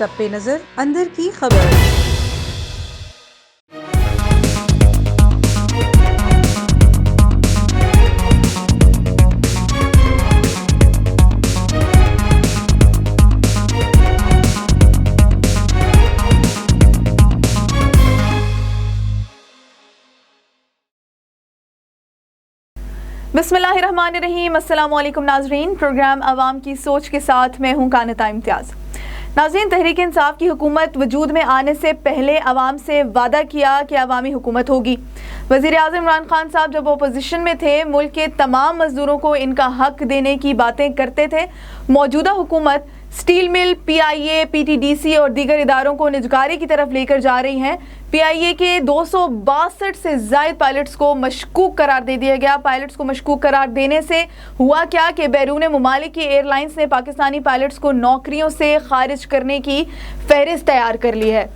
सब पे नजर अंदर की खबर। बिस्मिल्लाहिर्रहमानिर्रहीम। अस्सलामुअलैकुम नाजरीन, प्रोग्राम अवाम की सोच के साथ मैं हूं कानिता इम्तियाज़। नाजरीन, तहरीक इंसाफ की हुकूमत वजूद में आने से पहले अवाम से वादा किया कि अवामी हुकूमत होगी। वज़ीर आज़म इमरान खान साहब जब अपोजिशन में थे मुल्क के तमाम मजदूरों को इनका हक देने की बातें करते थे। मौजूदा हुकूमत स्टील मिल, PIA, PTDC और दीगर इदारों को निजकारी की तरफ लेकर जा रही हैं। PIA के 262 से ज़ायद पायलट्स को मशकूक करार दे दिया गया। पायलट्स को मशकूक करार देने से हुआ क्या कि बैरून मुमालिक की एयरलाइंस ने पाकिस्तानी पायलट्स को नौकरियों से खारिज करने की फहरिस्त तैयार कर ली है।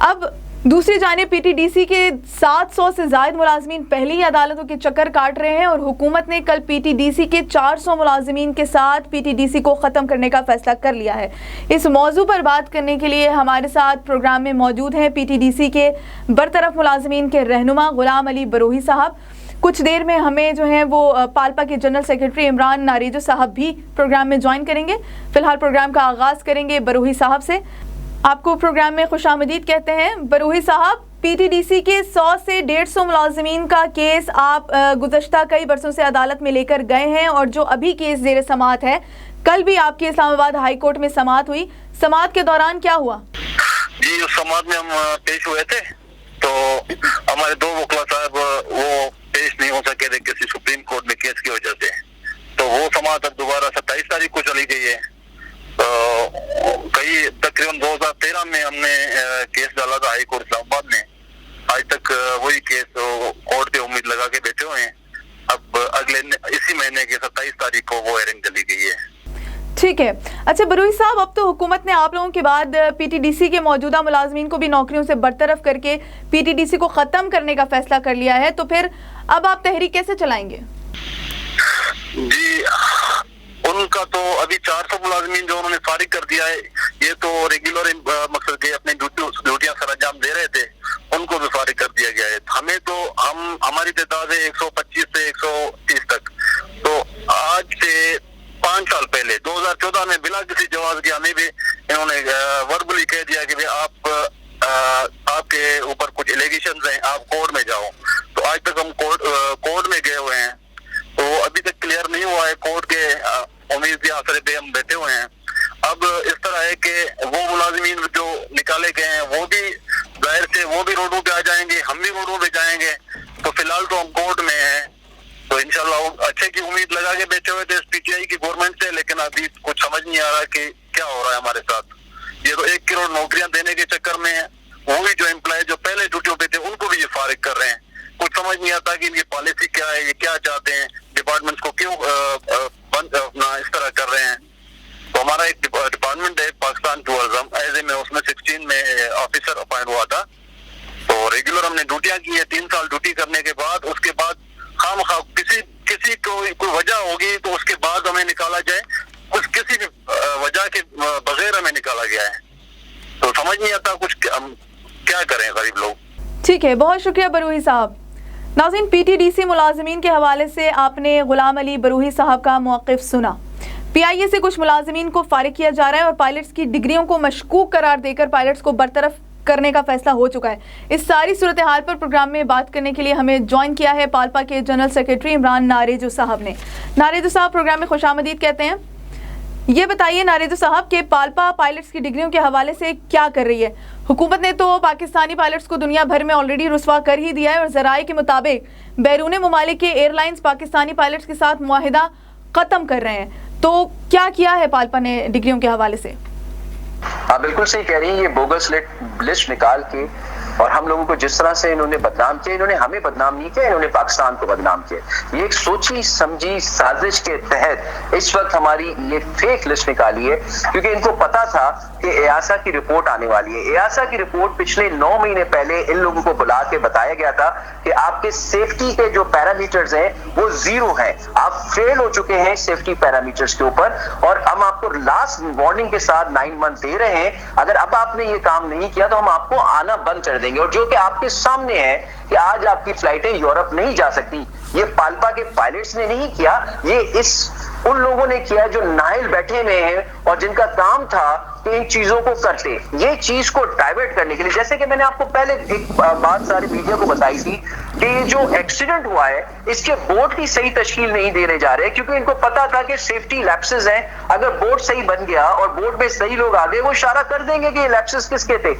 अब दूसरी जानिब PTDC के 700 से ज़ायद मुलाजमीन पहले ही अदालतों के चक्कर काट रहे हैं और हुकूमत ने कल PTDC के 400 मुलाजमीन के साथ PTDC को ख़त्म करने का फैसला कर लिया है। इस मौजू पर बात करने के लिए हमारे साथ प्रोग्राम में मौजूद हैं PTDC के बरतरफ मुलाजमीन के रहनुमा गुलाम अली बरोही साहब। कुछ देर में हमें जो है वो पाल्पा के जनरल सेक्रेटरी इमरान नारेजो साहब भी प्रोग्राम में ज्वाइन करेंगे। फिलहाल प्रोग्राम का आगाज़ करेंगे बरोही साहब से। आपको प्रोग्राम में खुशामदीद कहते हैं। बरोही साहब, PTDC के 100 से 150 मुलाजमीन का केस आप गुज़श्ता कई बरसों से अदालत में लेकर गए हैं और जो अभी केस ज़ेर समाअत है, कल भी आपके इस्लामाबाद हाई कोर्ट में समाअत हुई। समाअत के दौरान क्या हुआ? जी, उस समाअत में हम पेश हुए थे तो हमारे दो वकील साहब वो पेश नहीं हो सके थे किसी सुप्रीम कोर्ट में केस की वजह से। तो वो समाअत अब दोबारा 27 तारीख को चली गई है। कई तकरीबन 2013 में हमने केस डाला था हाई कोर्ट इस्लामाबाद में। आज तक वही केस कोर्ट पे उम्मीद लगा के बैठे हुए हैं। अब अगले इसी महीने के 27 तारीख को वो हेयरिंग चली गई है। ठीक है। अच्छा बरोही साहब, अब तो हुकूमत ने आप लोगों के बाद PTDC के मौजूदा मुलाजमीन को भी नौकरियों से बरतरफ करके PTDC को ख़त्म करने का फैसला कर लिया है, तो फिर अब आप तहरीक कैसे चलाएंगे? जी, उनका तो अभी 400 मुलाजमीन जो उन्होंने फारिग कर दिया है, ये तो रेगुलर मकसद के अपनी ड्यूटियां सर अंजाम दे रहे थे, उनको भी फारिग कर दिया गया है। हमें तो हमारी तादाद है 125 से 130 तक। तो आज से 5 साल पहले 2014 में बिना किसी जवाब के हमें भी इन्होंने वर्बली कह दिया कि आपके ऊपर कुछ एलिगेशन हैं, आप कोर्ट में जाओ। तो आज तक हम कोर्ट में गए हुए हैं, तो अभी तक क्लियर नहीं हुआ है। कोर्ट के उम्मीद के आसरे पे हम बैठे हुए हैं। अब इस तरह है कि वो मुलाजिमीन जो निकाले गए हैं वो भी जाहिर से वो भी रोडों पे आ जाएंगे, हम भी रोडों पे जाएंगे। तो फिलहाल तो हम कोर्ट में हैं, तो इंशाल्लाह अच्छे की उम्मीद लगा के बैठे हुए थे इस PTI की गवर्नमेंट से, लेकिन अभी कुछ समझ नहीं आ रहा कि क्या हो रहा है हमारे साथ। ये तो 1 करोड़ नौकरियां देने के चक्कर में है, वो भी जो एम्प्लॉय जो पहले ड्यूटियों पे थे उनको भी ये फारिग कर रहे हैं। कुछ समझ नहीं आता कि इनकी पॉलिसी क्या है, ये क्या चाहते हैं, डिपार्टमेंट्स को क्यों इस तरह कर रहे हैं। तो हमारा एक डिपार्टमेंट है पाकिस्तान टूरिज्म, एज ए मैं उसमें 16 में ऑफिसर अपॉइंट हुआ था। तो रेगुलर हमने ड्यूटियां की है। 3 साल ड्यूटी करने के बाद उसके बाद किसी को कोई वजह होगी तो उसके बाद हमें निकाला जाए, किसी भी वजह के बगैर हमें निकाला गया है। तो समझ नहीं आता कुछ क्या करें गरीब लोग। ठीक है, बहुत शुक्रिया बरोही साहब। नाज़रीन, PTDC मुलाजमीन के हवाले से आपने गुलाम अली बरोही साहब का मौक़िफ़ सुना। PIA से कुछ मुलाजमीन को फारिग किया जा रहा है और पायलट्स की डिग्रियों को मशकूक करार देकर पायलट्स को बरतरफ करने का फैसला हो चुका है। इस सारी सूरत हाल पर प्रोग्राम में बात करने के लिए हमें ज्वाइन किया है पाल्पा के जनरल सेक्रेटरी इमरान नारेजो साहब ने। नारेजो साहब, प्रोग्राम में खुशामदीद कहते हैं। ये बताइए नारेजो साहब के पाल्पा पायलट्स की डिग्रियों के हवाले से क्या कर रही है? हुकूमत ने तो पाकिस्तानी पायलट्स को दुनिया भर में ऑलरेडी रुस्वा कर ही दिया है और ज़राए के मुताबिक बैरून मुमालिक के एयरलाइंस पाकिस्तानी पायलट्स के साथ मुआहिदा ख़त्म कर रहे हैं। तो क्या किया है पाल्पा ने डिग्रियों के हवाले से? हाँ, बिल्कुल सही कह रही है। ये बोगस लिस्ट निकाल के और हम लोगों को जिस तरह से इन्होंने बदनाम किया, इन्होंने हमें बदनाम नहीं किया, इन्होंने पाकिस्तान को बदनाम किया। ये एक सोची समझी साजिश के तहत इस वक्त हमारी ये फेक लिस्ट निकाली है, क्योंकि इनको पता था कि एआसा की रिपोर्ट आने वाली है। एआसा की रिपोर्ट पिछले 9 महीने पहले इन लोगों को बुला के बताया गया था कि आपके सेफ्टी के जो पैरामीटर्स हैं वो 0 हैं, आप फेल हो चुके हैं सेफ्टी पैरामीटर्स के ऊपर, और हम आपको लास्ट वार्निंग के साथ 9 मंथ दे रहे हैं, अगर अब आपने ये काम नहीं किया तो हम आपको आना बंद कर देंगे। और जो कि आपके सामने है कि आज आपकी फ्लाइटें यूरोप नहीं जा सकती, ये पाल्पा के पायलट्स ने नहीं किया, ये उन लोगों ने किया जो नाइल बैठे हुए हैं और जिनका काम था कि इन चीजों को करते। ये चीज को डाइवर्ट करने के लिए, जैसे कि मैंने आपको पहले एक बात सारी मीडिया को बताई थी कि ये जो एक्सीडेंट हुआ है इसके बोर्ड की सही तश्कील नहीं देने जा रहे, क्योंकि इनको पता था कि सेफ्टी लैप्सेस हैं। अगर बोर्ड सही बन गया और बोर्ड में सही लोग आ गए, वो इशारा कर देंगे कि ये लैप्सेस किसके थे।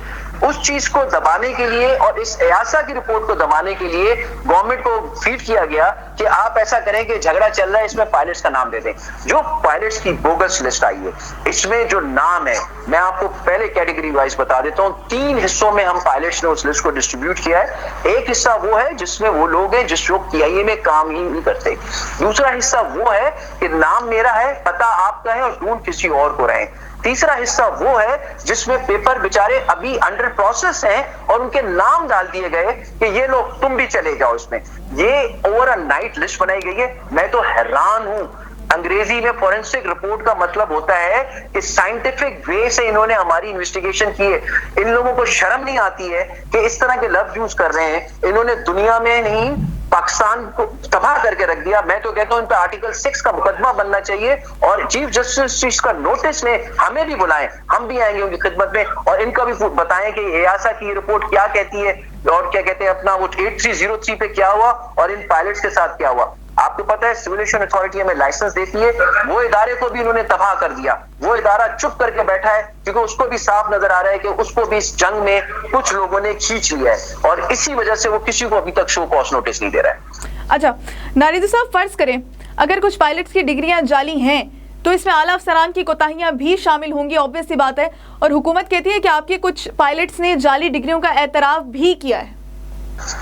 उस चीज को दबाने के लिए और इस EASA की रिपोर्ट को दबाने के लिए गवर्नमेंट को फीड किया गया कि आप ऐसा करें कि झगड़ा चल रहा है, इसमें पायलट्स का नाम दे दें। जो पायलट्स की बोगस लिस्ट आई है, इसमें जो नाम है मैं आपको पहले कैटेगरी वाइज बता देता हूं। 3 हिस्सों में हम पायलट्स ने उस लिस्ट को डिस्ट्रीब्यूट किया है। एक हिस्सा वो है जिसमें वो लोग हैं जिस लोग PIA में काम ही नहीं करते। दूसरा हिस्सा वो है कि नाम मेरा है, पता आपका है और ढूंढ किसी और को रहे। तीसरा हिस्सा वो है जिसमें पेपर बेचारे अभी अंडर प्रोसेस हैं और उनके नाम डाल दिए गए कि ये लोग तुम भी चले जाओ इसमें। ये ओवर अ नाइट लिस्ट बनाई गई है। मैं तो हैरान हूं। अंग्रेजी में फॉरेंसिक रिपोर्ट का मतलब होता है कि साइंटिफिक वे से इन्होंने हमारी इन्वेस्टिगेशन की है। इन लोगों को शर्म नहीं आती है कि इस तरह के लफ्ज यूज कर रहे हैं। इन्होंने दुनिया में नहीं पाकिस्तान को तबाह करके रख दिया। मैं तो कहता हूं इन पर आर्टिकल 6 का मुकदमा बनना चाहिए और चीफ जस्टिस का नोटिस में हमें भी बुलाएं, हम भी आएंगे उनकी खिदमत में और इनका भी बताएं कि EASA की रिपोर्ट क्या कहती है और क्या कहते हैं अपना वो 8303 पे क्या हुआ और इन पायलट्स के साथ क्या हुआ। आपको पता है सिविल एविएशन अथॉरिटी हमें लाइसेंस देती है, वो इदारे को भी उन्होंने तबाह कर दिया। वो इदारा चुप करके बैठा है क्योंकि उसको भी साफ नजर आ रहा है कि उसको भी इस जंग में कुछ लोगों ने खींच लिया है और इसी वजह से वो किसी को अभी तक शो कॉज नोटिस नहीं दे रहा है। अच्छा नारिदु साहब, फर्ज करें अगर कुछ पायलट्स की डिग्रियां जाली हैं तो इसमें आला अफसरान की कोताहियां भी शामिल होंगी, ऑब्वियस सी बात है। और हुकूमत कहती है कि आपके कुछ पायलट्स ने जाली डिग्रियों का एतराफ भी किया है।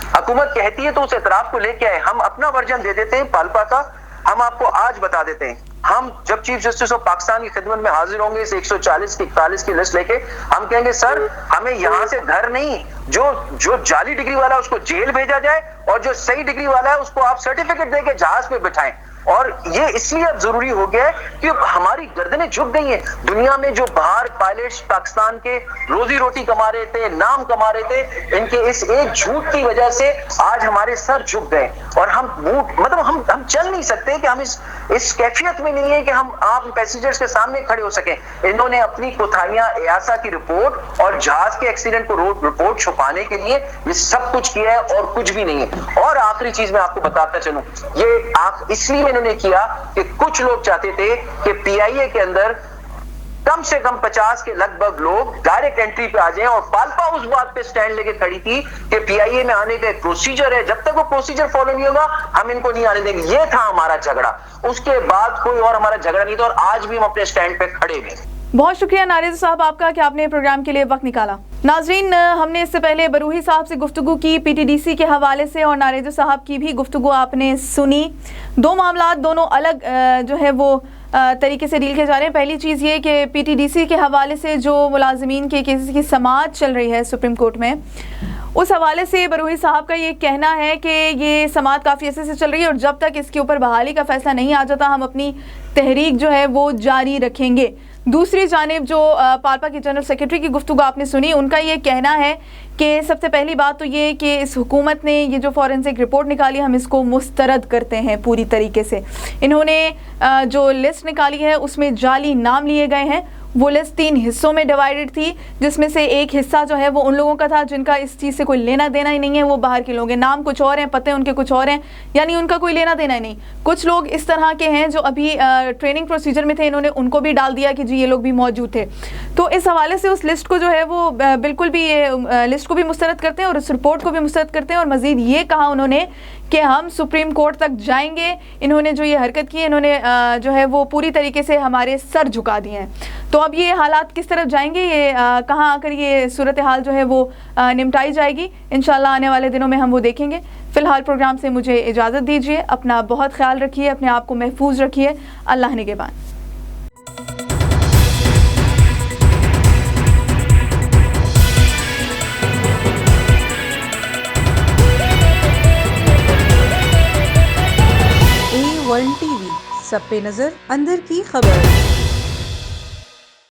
हुकूमत कहती है तो उस एतराफ को लेके आए। हम अपना वर्जन दे देते हैं पाल्पा का, हम आपको आज बता देते हैं। हम जब चीफ जस्टिस ऑफ पाकिस्तान की खिदमत में हाजिर होंगे इस 140 की 41 की लिस्ट लेके, हम कहेंगे सर हमें यहां से घर नहीं, जो जाली डिग्री वाला है उसको जेल भेजा जाए और जो सही डिग्री वाला है उसको आप सर्टिफिकेट देके जहाज पे बिठाएं। और ये इसलिए अब जरूरी हो गया है कि हमारी गर्दनें झुक गई हैं। दुनिया में जो बाहर पायलट्स पाकिस्तान के रोजी रोटी कमा रहे थे, नाम कमा रहे थे, इनके इस एक झूठ की वजह से आज हमारे सर झुक गए और हम चल नहीं सकते कि हम इस कैफियत में नहीं है कि हम आप पैसेंजर्स के सामने खड़े हो सके। इन्होंने अपनी कोताहियां EASA की रिपोर्ट और जहाज के एक्सीडेंट को रिपोर्ट छुपाने के लिए ये सब कुछ किया है और कुछ भी नहीं है। और आखिरी चीज मैं आपको बताता चलूं, ये आप इसलिए इन्होंने किया कि कुछ लोग चाहते थे कि PIA के अंदर कम से कम 50 के लगभग लोग डायरेक्ट एंट्री पे आ जाएं और पाल्पा उस बात पे स्टैंड लेके खड़ी थी कि PIA में आने का एक प्रोसीजर है, जब तक वो प्रोसीजर फॉलो नहीं होगा हम इनको नहीं आने देंगे। ये था हमारा झगड़ा, उसके बाद कोई और हमारा झगड़ा नहीं था और आज भी हम अपने स्टैंड पे खड़े हैं। बहुत शुक्रिया नारिद साहब आपका कि आपने प्रोग्राम के लिए वक्त निकाला। नाजरीन, हमने इससे पहले बरूही साहब से गुफ्तगू की PTDC के हवाले से और नारिद साहब की भी गुफ्तगू आपने सुनी। दो मामला दोनों अलग जो है वो तरीके से डील किए जा रहे हैं। पहली चीज़ ये कि PTDC के हवाले से जो मुलाजमीन के केसेस की समाअत चल रही है सुप्रीम कोर्ट में, उस हवाले से बरूही साहब का ये कहना है कि ये समाअत काफ़ी ऐसे से चल रही है और जब तक इसके ऊपर बहाली का फैसला नहीं आ जाता हम अपनी तहरीक जो है वो जारी रखेंगे। दूसरी जानिब जो पाल्पा की जनरल सेक्रेटरी की गुफ्तगू आपने सुनी, उनका ये कहना है कि सबसे पहली बात तो ये कि इस हुकूमत ने ये जो फॉरेंसिक रिपोर्ट निकाली हम इसको मुस्तरद करते हैं पूरी तरीके से। इन्होंने जो लिस्ट निकाली है उसमें जाली नाम लिए गए हैं। वो लिस्ट 3 हिस्सों में डिवाइडेड थी, जिसमें से एक हिस्सा जो है वो उन लोगों का था जिनका इस चीज़ से कोई लेना देना ही नहीं है, वो बाहर के लोग हैं, नाम कुछ और हैं, पते उनके कुछ और हैं, यानी उनका कोई लेना देना ही नहीं। कुछ लोग इस तरह के हैं जो अभी ट्रेनिंग प्रोसीजर में थे, इन्होंने उनको भी डाल दिया कि जी ये लोग भी मौजूद थे। तो इस हवाले से उस लिस्ट को जो है वो बिल्कुल भी लिस्ट को भी मुस्तरद करते हैं और उस रिपोर्ट को भी मुस्तरद करते हैं। और मज़ीद ये कहा उन्होंने कि हम सुप्रीम कोर्ट तक जाएंगे। इन्होंने जो ये हरकत की, इन्होंने जो है वो पूरी तरीके से हमारे सर झुका दिए हैं। तो अब ये हालात किस तरफ जाएंगे, ये कहाँ आकर ये सूरत हाल जो है वो निपटाई जाएगी, इंशाल्लाह आने वाले दिनों में हम वो देखेंगे। फ़िलहाल प्रोग्राम से मुझे इजाज़त दीजिए। अपना बहुत ख्याल रखिए, अपने आप को महफूज रखिए। अल्लाह निगहबान। A1 TV, सब पे नजर, अंदर की खबर।